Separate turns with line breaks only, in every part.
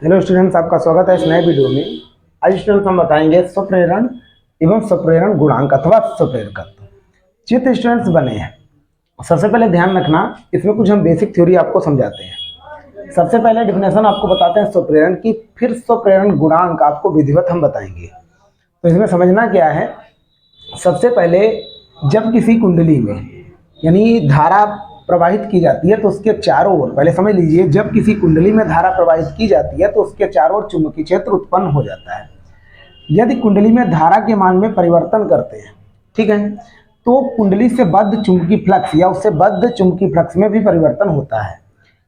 Hello students, आपका स्वागत है इस नए वीडियो में। आज स्टूडेंट्स हम बताएंगे स्वप्रेरण एवं स्वप्रेरण गुणांक अथवा स्वप्रेरकत्व। चित्र स्टूडेंट्स बने हैं। सबसे पहले ध्यान रखना, इसमें कुछ हम बेसिक थ्योरी आपको समझाते हैं। सबसे पहले डिफिनेशन आपको बताते हैं स्वप्रेरण की, फिर स्वप्रेरण गुणांक आपको विधिवत हम बताएंगे। तो इसमें समझना क्या है, सबसे पहले जब किसी कुंडली में यानी धारा प्रवाहित की जाती है तो उसके चारों ओर, पहले समझ लीजिए, जब किसी कुंडली में धारा प्रवाहित की जाती है तो उसके चारों ओर चुंबकीय क्षेत्र उत्पन्न हो जाता है। यदि कुंडली में धारा के मान में परिवर्तन करते हैं, ठीक है, तो कुंडली से बद्ध चुंबकीय फ्लक्स या उससे बद्ध चुंबकीय फ्लक्स में भी परिवर्तन होता है,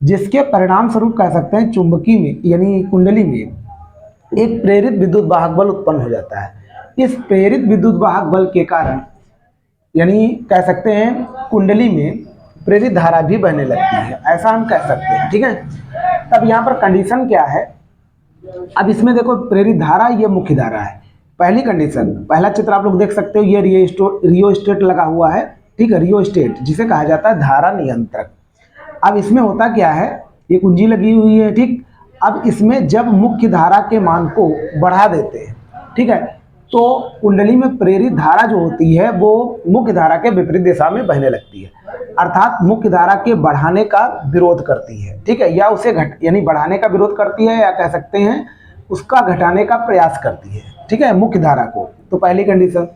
जिसके परिणाम स्वरूप कह सकते हैं चुंबकीय में यानी कुंडली में एक प्रेरित विद्युत वाहक बल उत्पन्न हो जाता है। इस प्रेरित विद्युत वाहक बल के कारण यानी कह सकते हैं कुंडली में प्रेरित धारा भी बहने लगती है, ऐसा हम कह सकते हैं। ठीक है, तब यहाँ पर कंडीशन क्या है, अब इसमें देखो प्रेरित धारा ये मुख्य धारा है। पहली कंडीशन, पहला चित्र आप लोग देख सकते हो, ये रियोस्टेट लगा हुआ है। ठीक है, रियोस्टेट जिसे कहा जाता है धारा नियंत्रक। अब इसमें होता क्या है, ये कुंजी लगी हुई है। ठीक, अब इसमें जब मुख्य धारा के मान को बढ़ा देते हैं, ठीक है, तो कुंडली में प्रेरित धारा जो होती है वो मुख्य धारा के विपरीत दिशा में बहने लगती है, अर्थात मुख्य धारा के बढ़ाने का विरोध करती है। ठीक है, या उसे यानी बढ़ाने का विरोध करती है, या कह सकते हैं उसका घटाने का प्रयास करती है। ठीक है, मुख्य धारा को। तो पहली कंडीशन।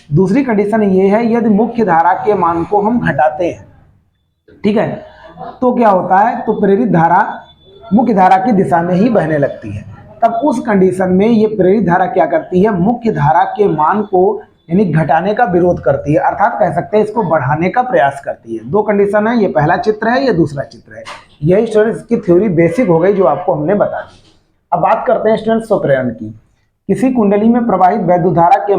दूसरी कंडीशन ये है, यदि मुख्य धारा के मान को हम घटाते हैं, ठीक है, तो क्या होता है, तो प्रेरित धारा मुख्य धारा की दिशा में ही बहने लगती है। तब उस कंडीशन में ये प्रेरित धारा क्या करती है, मुख्य धारा के मान को यानी घटाने का विरोध करती है, अर्थात कह सकते हैं इसको बढ़ाने का प्रयास करती है। दो कंडीशन है, ये पहला चित्र है, ये दूसरा चित्र है। यही स्टूडेंट्स की थ्योरी बेसिक हो गई जो आपको हमने बता दी। अब बात करते हैं स्टूडेंट्स स्वप्रेरण की। किसी कुंडली में प्रवाहित वैद्युत धारा के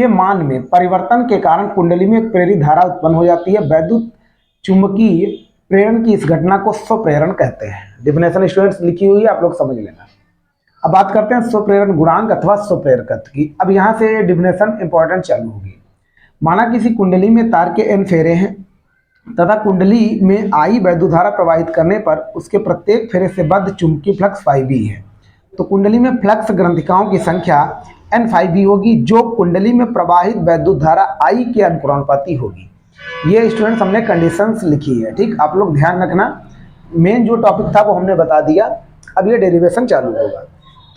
मान में परिवर्तन के कारण कुंडली में एक प्रेरित धारा उत्पन्न हो जाती है। वैद्युत चुंबकीय प्रेरण की इस घटना को स्वप्रेरण कहते हैं। डिफिनेशन स्टूडेंट्स लिखी हुई है, आप लोग समझ लेना। अब बात करते हैं स्वप्रेरण गुणांक अथवा स्वप्रेरकत्व की। अब यहां से डिफिनेशन इंपॉर्टेंट चालू होगी। माना किसी कुंडली में तार के n फेरे हैं तथा कुंडली में I वैद्युत धारा प्रवाहित करने पर उसके प्रत्येक फेरे से बद्ध चुंबकीय फ्लक्स φb है। तो कुंडली में फ्लक्स ग्रंथिकाओं की संख्या n φb होगी, जो कुंडली में प्रवाहित वैद्युत धारा I के अनुक्रमानुपाती होगी। ये स्टूडेंट्स हमने कंडीशंस लिखी है। ठीक, आप लोग ध्यान रखना, मेन जो टॉपिक था वो हमने बता दिया, अब ये डेरिवेशन चालू होगा।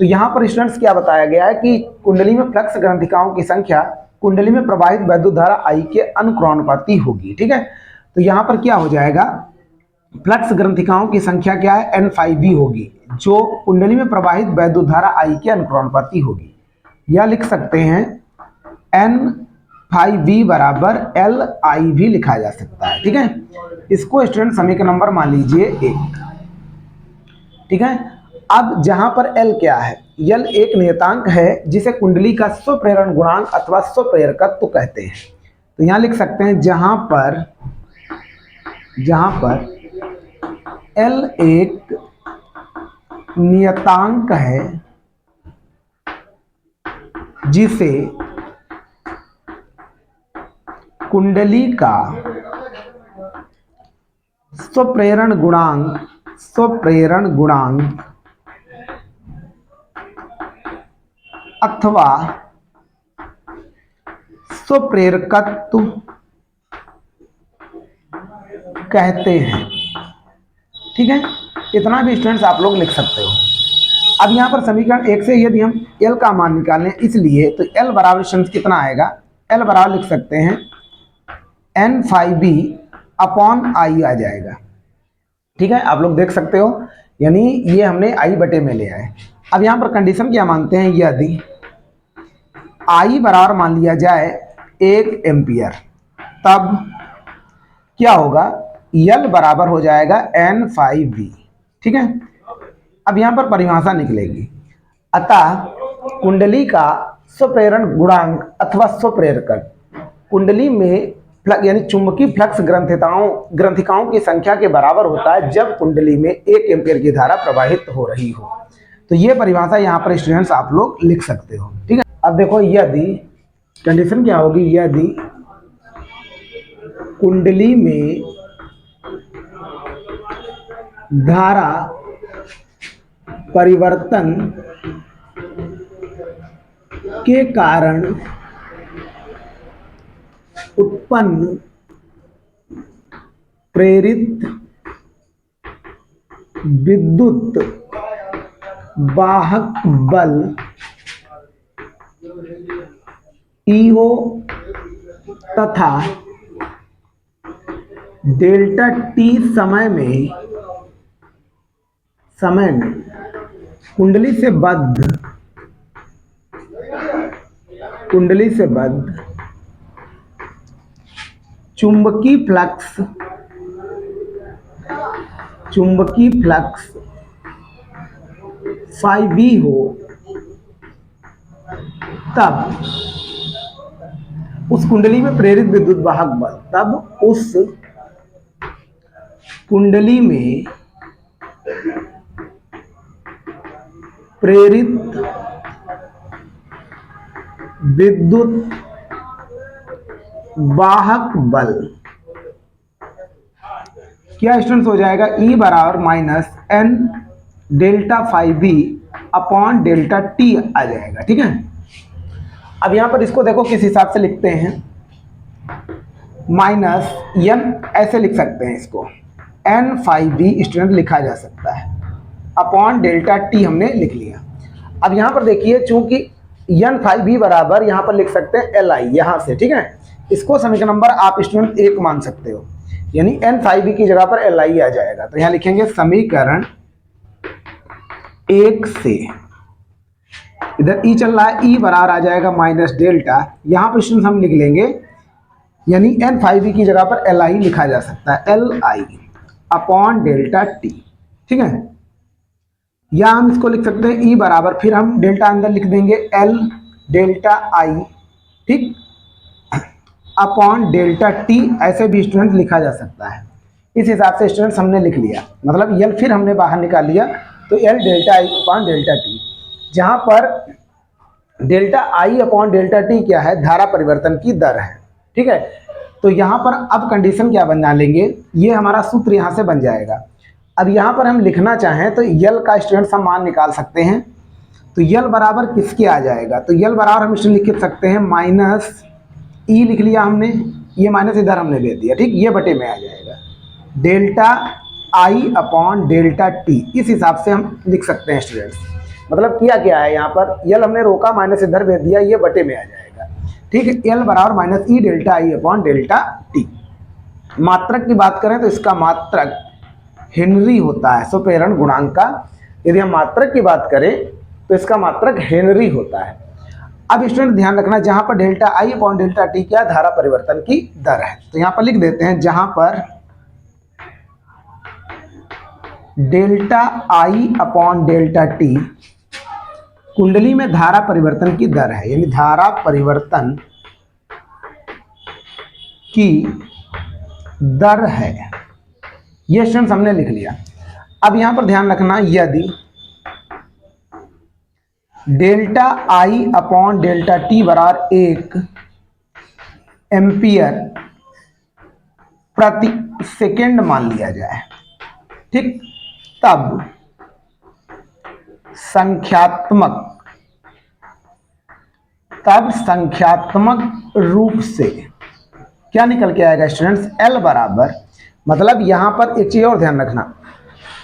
तो यहाँ पर स्टूडेंट्स क्या बताया गया है कि कुंडली में फ्लक्स ग्रंथिकाओं की संख्या कुंडली में प्रवाहित वैद्युत धारा I के अनुक्रमानुपाती होगी। ठीक है, तो यहाँ पर क्या हो जाएगा, फ्लक्स ग्रंथिकाओं की संख्या क्या है, n φb होगी, जो कुंडली में प्रवाहित वैद्युत धारा I के अनुक्रमानुपाती होगी। या लिख सकते हैं n φb बराबर l I भी लिखा जा सकता है। ठीक है, इसको स्टूडेंट समीकरण नंबर मान लीजिए 1। ठीक है, अब जहां पर L क्या है, L एक नियतांक है जिसे कुंडली का स्वप्रेरण गुणांक अथवा स्वप्रेरकत्व कहते हैं। तो यहां लिख सकते हैं जहां पर L एक नियतांक है जिसे कुंडली का स्वप्रेरण गुणांक अथवा स्वप्रेरकत्व कहते हैं। ठीक है, इतना भी स्टूडेंट्स आप लोग लिख सकते हो। अब यहाँ पर समीकरण 1 से यदि हम L का मान निकालें, इसलिए तो L बराबर स्टूडेंट्स कितना आएगा, L बराबर लिख सकते हैं n φb अपॉन I आ जाएगा। ठीक है, आप लोग देख सकते हो, यानी ये हमने I बटे में ले आए। अब यहाँ पर कंडीशन क्या मानते हैं, यदि I बराबर मान लिया जाए 1 एम्पियर, तब क्या होगा, L बराबर हो जाएगा n φb। ठीक है, अब यहाँ पर परिभाषा निकलेगी, अतः कुंडली का स्वप्रेरण गुणांक अथवा स्वप्रेरकत्व कुंडली में यानी चुंबकीय फ्लक्स ग्रंथिकाओं की संख्या के बराबर होता है जब कुंडली में 1 एम्पियर की धारा प्रवाहित हो रही हो। तो ये परिभाषा यहाँ पर स्टूडेंट्स आप लोग लिख सकते हो। ठीक है, अब देखो, यदि कंडीशन क्या होगी, यदि कुंडली में धारा परिवर्तन के कारण उत्पन्न प्रेरित विद्युत वाहक बल ईओ तथा डेल्टा टी समय में कुंडली से बद्ध चुंबकीय फ्लक्स फाई बी हो, तब उस कुंडली में प्रेरित विद्युत वाहक बल, तब उस कुंडली में प्रेरित विद्युत वाहक बल क्या स्टूडेंट्स हो जाएगा, E बराबर minus N delta phi B upon delta T आ जाएगा। ठीक है, अब यहां पर इसको देखो किस हिसाब से लिखते हैं, माइनस एन ऐसे लिख सकते हैं इसको, एन फाई बी स्टूडेंट लिखा जा सकता है, अपॉन डेल्टा टी हमने लिख लिया। अब यहां पर देखिए, चूंकि एन फाई बी बराबर यहां पर लिख सकते हैं एल आई, यहां से, ठीक है, इसको समीकरण नंबर आप स्टूडेंट 1 मान सकते हो, यानी एन फाई बी की जगह पर एल आई आ जाएगा। तो यहां लिखेंगे समीकरण 1 से, इधर ई चल रहा है, ई बराबर आ जाएगा माइनस डेल्टा, यहां पर स्टूडेंट हम लिख लेंगे, यानी एन फाई बी की जगह पर एल आई लिखा जा सकता है, L I upon delta T. ठीक है, या हम इसको लिख सकते हैं ई बराबर, फिर हम डेल्टा अंदर लिख देंगे एल डेल्टा आई, ठीक, अपॉन डेल्टा टी, ऐसे भी स्टूडेंट लिखा जा सकता है। इस हिसाब से स्टूडेंट्स हमने लिख लिया, मतलब एल फिर हमने बाहर निकाल लिया, तो एल डेल्टा आई अपॉन डेल्टा टी, जहां पर डेल्टा आई अपॉन डेल्टा टी क्या है, धारा परिवर्तन की दर है। ठीक है, तो यहां पर अब कंडीशन क्या बना लेंगे, ये हमारा सूत्र यहां से बन जाएगा। अब यहाँ पर हम लिखना चाहें तो यल का स्टूडेंट्स हम मान निकाल सकते हैं, तो यल बराबर किसके आ जाएगा, तो यल बराबर हम स्टूडेंट लिख सकते हैं माइनस ई लिख लिया हमने, ये माइनस इधर हमने दे दिया, ठीक, ये बटे में आ जाएगा डेल्टा आई अपॉन डेल्टा टी, इस हिसाब से हम लिख सकते हैं स्टूडेंट्स। मतलब किया क्या है, यहाँ पर यल हमने रोका, माइनस इधर भेज दिया, ये बटे में आ जाएगा। ठीक है, यल बराबर माइनस ई डेल्टा आई अपॉन डेल्टा टी। मात्रक की बात करें तो इसका मात्रक हेनरी होता है, स्वप्रेरण गुणांक का। यदि हम मात्रक की बात करें तो इसका मात्रक हेनरी होता है। अब स्टूडेंट ध्यान रखना, जहां पर डेल्टा आई अपॉन डेल्टा टी क्या धारा परिवर्तन की दर है, तो यहां पर लिख देते हैं, जहां पर डेल्टा आई अपॉन डेल्टा टी कुंडली में धारा परिवर्तन की दर है, यानी धारा परिवर्तन की दर है, ये स्टूडेंट्स हमने लिख लिया। अब यहां पर ध्यान रखना, यदि डेल्टा आई अपॉन डेल्टा टी बराबर 1 एम्पियर प्रति सेकेंड मान लिया जाए, ठीक, तब संख्यात्मक रूप से क्या निकल के आएगा स्टूडेंट्स, एल बराबर, मतलब यहां पर एक चीज और ध्यान रखना,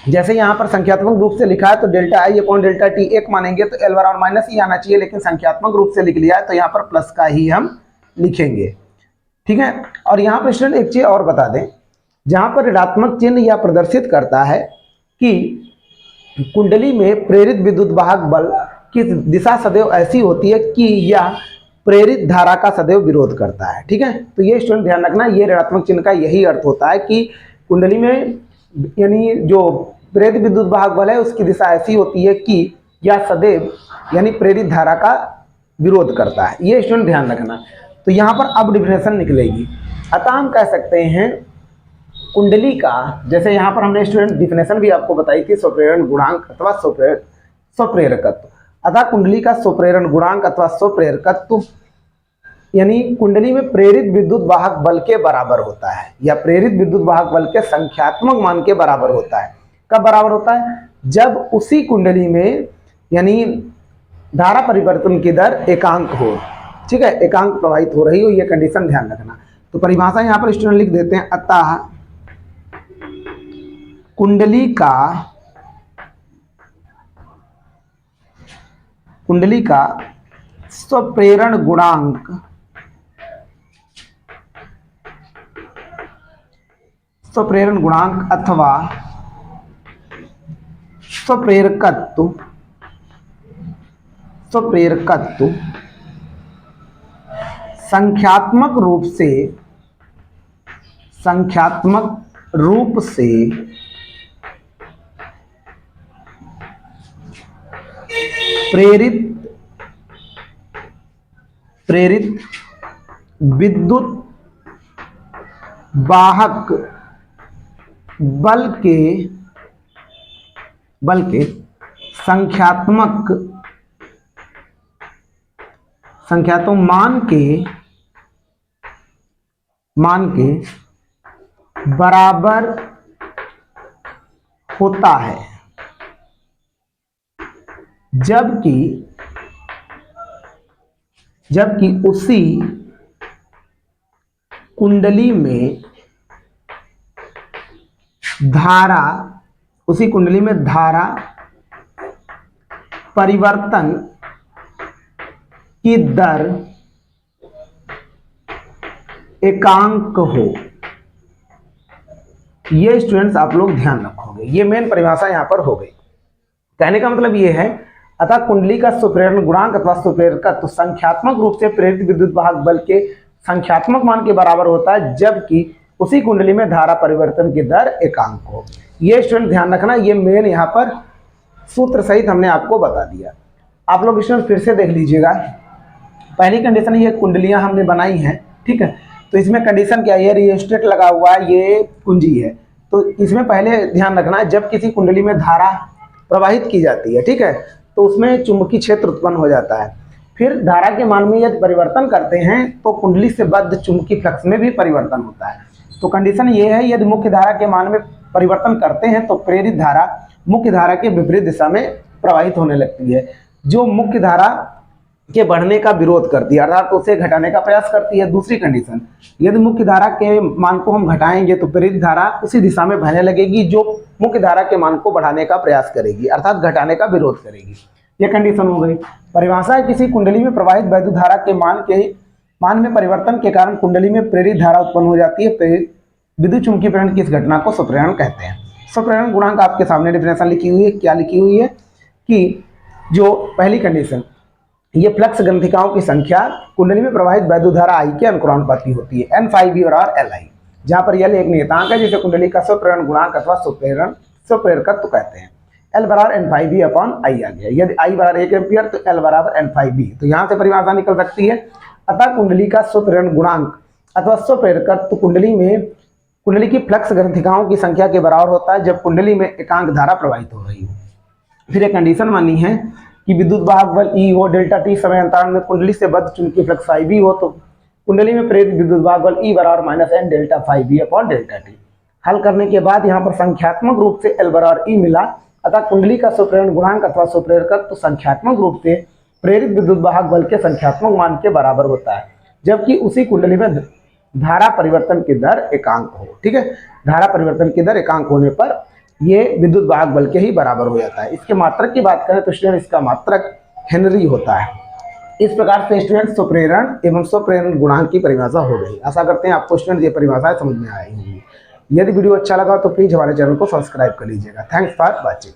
जैसे यहां पर संख्यात्मक रूप से लिखा है तो डेल्टा आई अपॉन डेल्टा टी 1 मानेंगे तो एल बराबर माइनस ही आना चाहिए, लेकिन संख्यात्मक रूप से लिख लिया है तो यहां पर प्लस का ही हम लिखेंगे। ठीक है, और यहां पर स्टूडेंट एक चीज और बता दें, जहां पर ऋणात्मक चिन्ह यह प्रदर्शित करता है कि कुंडली में प्रेरित विद्युत वाहक बल की दिशा सदैव ऐसी होती है कि यह प्रेरित धारा का सदैव विरोध करता है। ठीक है, तो ये स्टूडेंट ध्यान रखना, ये ऋणात्मक चिन्ह का यही अर्थ होता है कि कुंडली में यानी जो प्रेरित विद्युत वाहक बल है उसकी दिशा ऐसी होती है कि यह सदैव यानी प्रेरित धारा का विरोध करता है, ये स्टूडेंट ध्यान रखना। तो यहाँ पर अब डिफिनेशन निकलेगी, अतः हम कह सकते हैं कुंडली का, जैसे यहाँ पर हमने स्टूडेंट डिफिनेशन भी आपको बताई थी, स्वप्रेरण गुणांक अथवा स्वप्रेरकत्व। अतः कुंडली का स्वप्रेरण गुणांक अथवा स्वप्रेरकत्व यानी कुंडली में प्रेरित विद्युत वाहक बल के बराबर होता है, या प्रेरित विद्युत वाहक बल के संख्यात्मक मान के बराबर होता है। कब बराबर होता है, जब उसी कुंडली में यानी धारा परिवर्तन की दर एकांक हो, ठीक है, एकांक प्रवाहित हो रही हो, ये कंडीशन ध्यान रखना। तो परिभाषा यहां पर स्टूडेंट लिख देते हैं, अतः कुंडली का स्वप्रेरण गुणांक अथवा स्वप्रेरकत्व संख्यात्मक रूप से प्रेरित विद्युत वाहक बल के संख्यात्मक मान के बराबर होता है, जबकि उसी कुंडली में धारा परिवर्तन की दर एकांक हो। ये स्टूडेंट्स आप लोग ध्यान रखोगे, ये मेन परिभाषा यहां पर हो गई। कहने का मतलब ये है, अतः कुंडली का स्वप्रेरण गुणांक अथवा स्वप्रेरकत्व संख्यात्मक रूप से प्रेरित विद्युत वाहक बल के संख्यात्मक मान के बराबर होता है, जबकि उसी कुंडली में धारा परिवर्तन की दर एकांक हो। ये स्टूडेंट ध्यान रखना, ये मेन यहाँ पर सूत्र सहित हमने आपको बता दिया। आप लोग स्टूडेंट फिर से देख लीजिएगा। पहली कंडीशन, ये कुंडलियां हमने बनाई हैं, ठीक है, तो इसमें कंडीशन क्या है, रियोस्टेट लगा हुआ है, ये कुंजी है। तो इसमें पहले ध्यान रखना है, जब किसी कुंडली में धारा प्रवाहित की जाती है, ठीक है, तो उसमें चुंबकीय क्षेत्र उत्पन्न हो जाता है। फिर धारा के मान में यदि परिवर्तन करते हैं तो कुंडली से बद्ध चुंबकीय फ्लक्स में भी परिवर्तन होता है। तो कंडीशन ये है, यदि मुख्य धारा के मान में परिवर्तन करते हैं तो प्रेरित धारा मुख्य धारा के विपरीत दिशा में प्रवाहित होने लगती है, जो मुख्य धारा के बढ़ने का विरोध करती है, अर्थात उसे घटाने का प्रयास करती है। दूसरी कंडीशन, यदि मुख्य धारा के मान को हम घटाएंगे तो प्रेरित धारा उसी दिशा में बहने लगेगी जो मुख्य धारा के मान को बढ़ाने का प्रयास करेगी, अर्थात घटाने का विरोध करेगी। यह कंडीशन हो गई। परिभाषा है, किसी कुंडली में प्रवाहित वैद्युत धारा के मान में परिवर्तन के कारण कुंडली में प्रेरित धारा उत्पन्न हो जाती है। विद्युत चुंबकीय प्रेरण की इस घटना को स्वप्रेरण कहते हैं। स्वप्रेरण गुणांक आपके सामने डेफिनेशन लिखी हुई है। क्या लिखी हुई है कि जो पहली कंडीशन, ये फ्लक्स ग्रंथिकाओं की संख्या कुंडली में प्रवाहित वैद्युत धारा I के अनुक्रमानुपाती होती है, N5V और LI, जहां पर L एक नियतांक है जिसे कुंडली का स्वप्रेरण गुणांक अथवा स्वप्रेरकत्व कहते हैं। L बराबर N5V अपॉन I आ गया। यदि I बराबर 1 एम्पियर तो L बराबर N5V। तो यहाँ से परिभाषा निकल सकती है, अतः कुंडली का स्वप्रेरण गुणांक अथवा स्वप्रेरकत्व कुंडली की फ्लक्स ग्रंथिकाओं की संख्या के बराबर होता है जब कुंडली में एकांक धारा प्रवाहित हो रही हो। फिर एक कंडीशन मानी है कि विद्युत वाहक बल E हो, डेल्टा T समय अंतराल में कुंडली से बद्ध चुंबकीय फ्लक्स IV हो, तो कुंडली में प्रेरित विद्युत वाहक बल E बराबर -N delta ∅V upon delta T। हल करने के बाद यहाँ पर संख्यात्मक रूप से L बराबर E मिला, अतः कुंडली का स्वप्रेरण गुणांक अथवा स्वप्रेरकत्व तो संख्यात्मक रूप से प्रेरित विद्युत वाहक बल के संख्यात्मक मान के बराबर होता है, जबकि उसी कुंडली में धारा परिवर्तन की दर एकांक हो। ठीक है, धारा परिवर्तन की दर एकांक होने पर ये विद्युत वाहक बल के ही बराबर हो जाता है। इसके मात्रक की बात करें तो स्टूडेंट इसका मात्रक हेनरी होता है। इस प्रकार से स्टूडेंट स्वप्रेरण एवं स्वप्रेरण गुणांक की परिभाषा हो गई। आशा करते हैं आपको स्टूडेंट ये परिभाषाएं समझ में आई होंगी। यदि वीडियो अच्छा लगा तो प्लीज हमारे चैनल को सब्सक्राइब कर लीजिएगा। Thanks for watching.